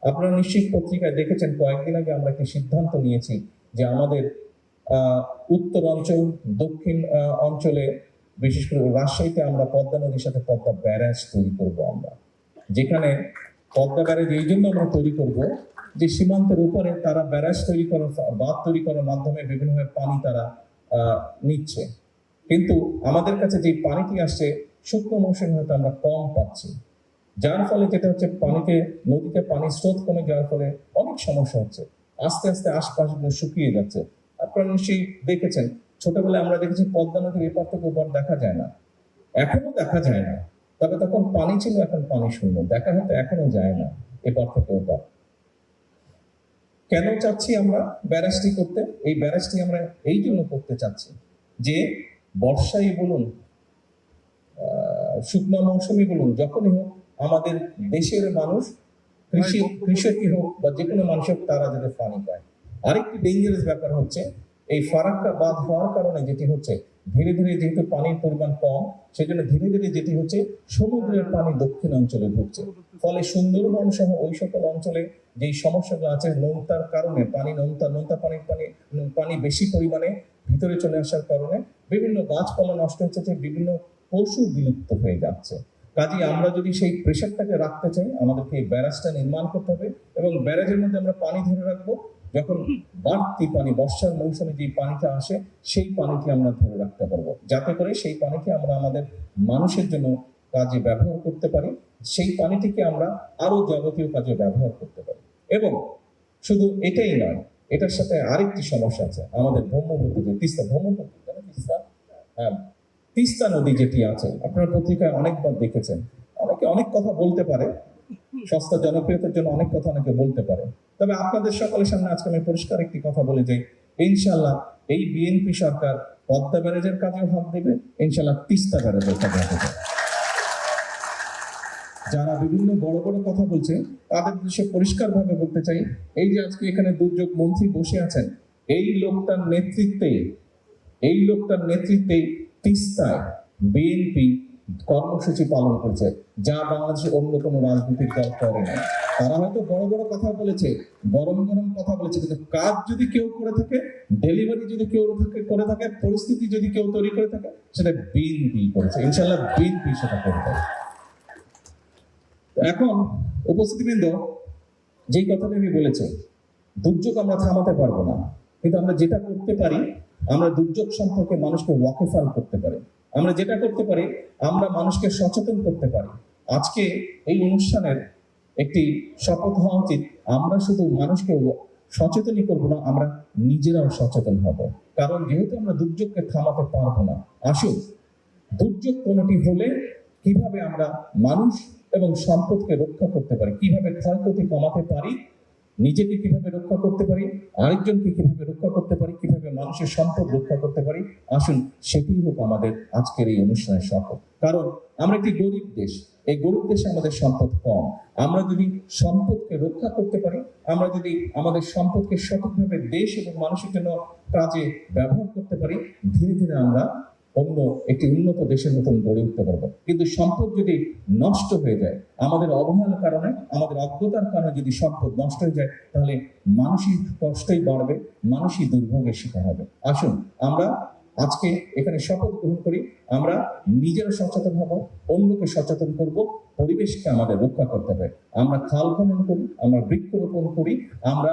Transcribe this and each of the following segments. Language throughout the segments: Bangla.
আপনারা নিশ্চিত পত্রিকায় দেখেছেন কয়েকদিন আগে আমরা একটি সিদ্ধান্ত নিয়েছি যে আমাদের উত্তর অঞ্চল, দক্ষিণ অঞ্চলে, বিশেষ করে রাজশাহীতে আমরা পদ্মা নদীর সাথে পদ্মা ব্যারাজ তৈরি করব। আমরা যেখানে পদ্মা ব্যারাজ এই জন্য আমরা তৈরি করব যে সীমান্তের উপরে তারা ব্যারাজ তৈরি করার, বাঁধ তৈরি করার মাধ্যমে বিভিন্নভাবে পানি তারা নিচ্ছে, কিন্তু আমাদের কাছে যে পানিটি আসছে শুকনো মৌসুমে হয়তো আমরা কম পাচ্ছি, যার ফলে যেটা হচ্ছে পানিতে, নদীতে পানির স্রোত কমে যাওয়ার ফলে অনেক সমস্যা হচ্ছে। আস্তে আস্তে আশপাশগুলো শুকিয়ে যাচ্ছে। আপনারা নিশ্চয়ই দেখেছেন, ছোটবেলায় আমরা দেখেছি পদ্মা নদীর এপার থেকে ওপার দেখা যায় না, এখনো দেখা যায় না। তবে তখন পানি ছিল, এখন পানি শূন্য, দেখা হয়তো এখনো যায় না এপার থেকে ওপার। কেন চাচ্ছি আমরা ব্যারাজটি করতে? এই ব্যারাজটি আমরা এই জন্য করতে চাচ্ছি যে বর্ষাই বলুন, শুকনো মৌসুমী বলুন, যখনই হোক আমাদের দেশের মানুষ, কৃষকই হোক বা যে কোনো মানুষ হোক, তারা যাতে পানি পায়। আরেকটি ডেঞ্জারাস ব্যাপার হচ্ছে এই ফারাক্কা বাঁধ হওয়ার কারণে যেটি হচ্ছে, ধীরে ধীরে যেহেতু পানির পরিমাণ কম, সেজন্য ধীরে ধীরে যেটি হচ্ছে সমুদ্রের পানি দক্ষিণ অঞ্চলে ঢুকছে, ফলে সুন্দরবন সহ ওই সকল অঞ্চলে যেই সমস্যাগুলো আছে, নোনতার কারণে নোনতা পানি বেশি পরিমাণে ভিতরে চলে আসার কারণে বিভিন্ন গাছপালা নষ্ট হচ্ছে, বিভিন্ন পশু বিলুপ্ত হয়ে যাচ্ছে। কাজেই আমরা যদি সেই প্রেশারটাকে রাখতে চাই, আমাদেরকে এই ব্যারাজটা নির্মাণ করতে হবে এবং ব্যারাজের মধ্যে আমরা পানি ধরে রাখবো। যখন বাড়তি পানি, বর্ষার মৌসুমে যে পানিটা আসে, সেই পানিটি আমরা ধরে রাখতে পারবো, যাতে করে সেই পানিটি আমরা আমাদের মানুষের জন্য কাজে ব্যবহার করতে পারি, সেই পানিটিকে আমরা আরো যাবতীয় কাজে ব্যবহার করতে পারি। এবং শুধু এটাই নয়, এটার সাথে আরেকটি সমস্যা আছে, আমাদের ব্রহ্মপুত্র যে তিস্তা নদী যেটি আছে, আপনার পত্রিকায় অনেকবার দেখেছেন, অনেকে অনেক কথা বলতে পারে, সস্তা জনপ্রিয়তার জন্য অনেক কথা অনেকে বলতে পারে। তবে আপনাদের সকলের সামনে আজকে আমি পরিষ্কার একটি কথা বলে যাই, ইনশাল্লাহ এই বিএনপি সরকার পদ্মা ব্যারেজের কাজেও হাত দেবে, ইনশাল্লাহ তিস্তা ব্যারেজের কাজে হাত দেবে। যারা বিভিন্ন বড় বড় কথা বলছে তাদের উদ্দেশ্যে পরিষ্কার ভাবে বলতে চাই, এই যে আজকে এখানে দুর্যোগ মন্ত্রী বসে আছেন, এই লোকটার নেতৃত্বে তিস্তায় বিএনপি কর্মসূচি পালন করছে, যা বাংলাদেশে অন্য কোনো রাজনৈতিক দল করে না। তারা হয়তো বড় বড় কথা বলেছে, গরম গরম কথা বলেছে, কিন্তু কাজ যদি কেউ করে থাকে, ডেলিভারি যদি কেউ করে থাকে, পরিস্থিতি যদি কেউ তৈরি করে থাকে, সেটা বিএনপি করেছে। ইনশাল্লাহ বিএনপি সেটা করবে। এখন উপস্থিতিবৃন্দ, যেই কথাটা আমি বলেছি, দুর্যোগ আমরা থামাতে পারবো না, কিন্তু আমরা যেটা করতে পারি, আমরা দুর্যোগ সম্পর্কে মানুষকে ওয়াকিফাল করতে পারি। আমরা যেটা করতে পারি, আমরা মানুষকে সচেতন করতে পারি। আজকে এই অনুষ্ঠানের একটি শপথ হওয়া উচিত, আমরা শুধু মানুষকে সচেতনই করবো না, আমরা নিজেরাও সচেতন হব। কারণ যেহেতু আমরা দুর্যোগকে থামাতে পারবো না, আসুন দুর্যোগ কোনটি হলে কিভাবে আমরা মানুষ এবং সম্পদকে রক্ষা করতে পারি, কিভাবে ক্ষয়ক্ষতি কমাতে পারি, নিজেকে কিভাবে রক্ষা করতে পারি, আরেকজনকে কিভাবে রক্ষা করতে পারি, কিভাবে মানুষের সম্পদ রক্ষা করতে পারি, আসুন সেটি হোক আমাদের আজকের এই অনুষ্ঠানের শপথ। কারণ আমরা একটি গরিব দেশ, এই গরিব দেশে আমাদের সম্পদ কম। আমরা যদি সম্পদকে রক্ষা করতে পারি, আমরা যদি আমাদের সম্পদকে সঠিকভাবে দেশ এবং মানুষের জন্য কাজে ব্যবহার করতে পারি, ধীরে ধীরে আমরা অন্য একটি উন্নত দেশের মতন গড়ে উঠতে পারবো। কিন্তু সম্পদ যদি নষ্ট হয়ে যায়, আমাদের অবহেলার কারণে, আমাদের অজ্ঞতার কারণে যদি সম্পদ নষ্ট হয়ে যায়, তাহলে মানসিক কষ্টই বাড়বে, মানুষই দুর্ভোগের শিকার হবে। আসুন আমরা আজকে এখানে শপথ গ্রহণ করি, আমরা নিজেরা সচেতন হব, অন্যকে সচেতন করব, পরিবেশকে আমাদের রক্ষা করতে হবে। আমরা খাল খনন করি, আমরা বৃক্ষরোপণ করি, আমরা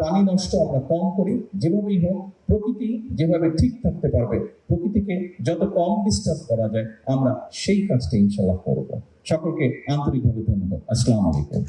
পানি নষ্ট আমরা কম করি, যেভাবেই হোক প্রকৃতি যেভাবে ঠিক থাকতে পারবে, প্রকৃতিকে যত কম ডিস্টার্ব করা যায়, আমরা সেই কাজটা ইনশাআল্লাহ করব। সকলকে আন্তরিকভাবে ধন্যবাদ। আসসালামু আলাইকুম।